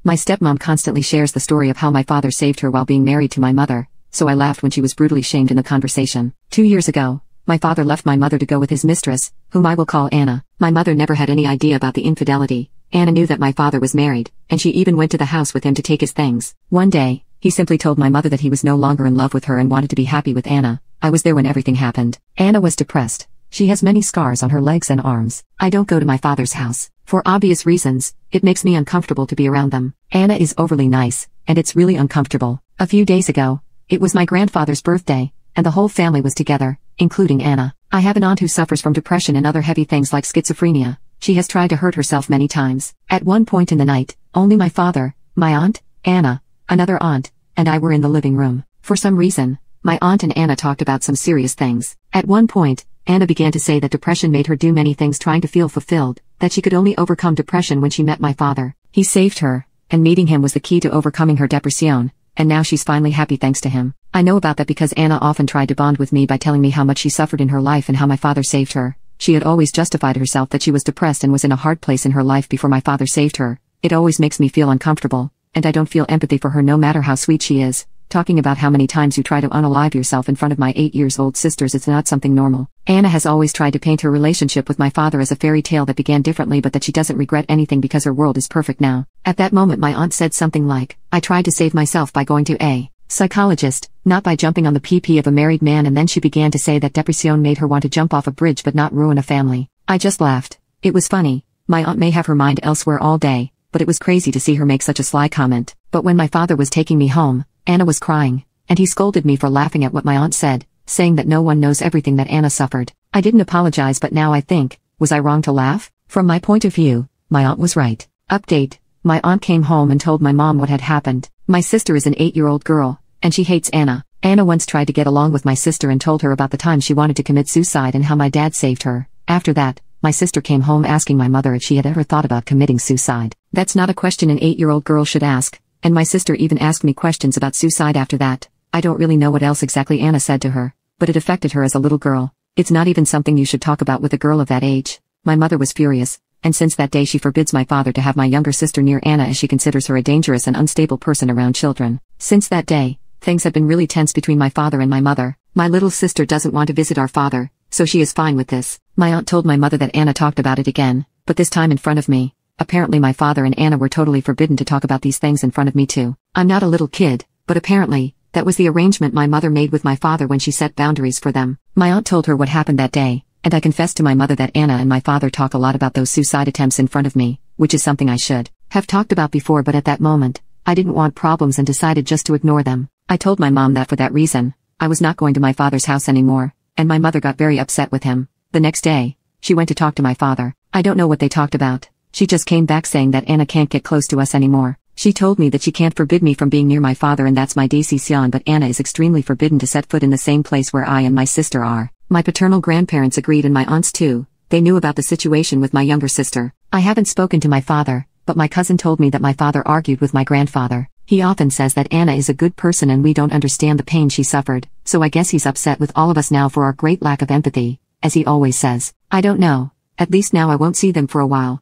My stepmom constantly shares the story of how my father saved her while being married to my mother, so I laughed when she was brutally shamed in the conversation. 2 years ago, my father left my mother to go with his mistress, whom I will call Anna. My mother never had any idea about the infidelity. Anna knew that my father was married, and she even went to the house with him to take his things. One day, he simply told my mother that he was no longer in love with her and wanted to be happy with Anna. I was there when everything happened. Anna was depressed. She has many scars on her legs and arms. I don't go to my father's house. For obvious reasons, it makes me uncomfortable to be around them. Anna is overly nice, and it's really uncomfortable. A few days ago, it was my grandfather's birthday, and the whole family was together, including Anna. I have an aunt who suffers from depression and other heavy things like schizophrenia. She has tried to hurt herself many times. At one point in the night, only my father, my aunt, Anna, another aunt, and I were in the living room. For some reason, my aunt and Anna talked about some serious things. At one point, Anna began to say that depression made her do many things trying to feel fulfilled, that she could only overcome depression when she met my father. He saved her, and meeting him was the key to overcoming her depression, and now she's finally happy thanks to him. I know about that because Anna often tried to bond with me by telling me how much she suffered in her life and how my father saved her. She had always justified herself that she was depressed and was in a hard place in her life before my father saved her. It always makes me feel uncomfortable, and I don't feel empathy for her no matter how sweet she is. Talking about how many times you try to unalive yourself in front of my 8-year-old sisters is not something normal. Anna has always tried to paint her relationship with my father as a fairy tale that began differently but that she doesn't regret anything because her world is perfect now. At that moment my aunt said something like, "I tried to save myself by going to a psychologist, not by jumping on the PP of a married man," and then she began to say that depression made her want to jump off a bridge but not ruin a family. I just laughed. It was funny. My aunt may have her mind elsewhere all day, but it was crazy to see her make such a sly comment. But when my father was taking me home, Anna was crying, and he scolded me for laughing at what my aunt said, saying that no one knows everything that Anna suffered. I didn't apologize, but now I think, was I wrong to laugh? From my point of view, my aunt was right. Update: my aunt came home and told my mom what had happened. My sister is an 8-year-old girl, and she hates Anna. Anna once tried to get along with my sister and told her about the time she wanted to commit suicide and how my dad saved her. After that, my sister came home asking my mother if she had ever thought about committing suicide. That's not a question an 8-year-old girl should ask. And my sister even asked me questions about suicide after that. I don't really know what else exactly Anna said to her, but it affected her as a little girl. It's not even something you should talk about with a girl of that age. My mother was furious, and since that day she forbids my father to have my younger sister near Anna as she considers her a dangerous and unstable person around children. Since that day, things have been really tense between my father and my mother. My little sister doesn't want to visit our father, so she is fine with this. My aunt told my mother that Anna talked about it again, but this time in front of me. Apparently my father and Anna were totally forbidden to talk about these things in front of me too. I'm not a little kid, but apparently, that was the arrangement my mother made with my father when she set boundaries for them. My aunt told her what happened that day, and I confessed to my mother that Anna and my father talk a lot about those suicide attempts in front of me, which is something I should have talked about before, but at that moment, I didn't want problems and decided just to ignore them. I told my mom that for that reason, I was not going to my father's house anymore, and my mother got very upset with him. The next day, she went to talk to my father. I don't know what they talked about. She just came back saying that Anna can't get close to us anymore. She told me that she can't forbid me from being near my father and that's my decision, but Anna is extremely forbidden to set foot in the same place where I and my sister are. My paternal grandparents agreed and my aunts too. They knew about the situation with my younger sister. I haven't spoken to my father, but my cousin told me that my father argued with my grandfather. He often says that Anna is a good person and we don't understand the pain she suffered, so I guess he's upset with all of us now for our great lack of empathy, as he always says. I don't know. At least now I won't see them for a while.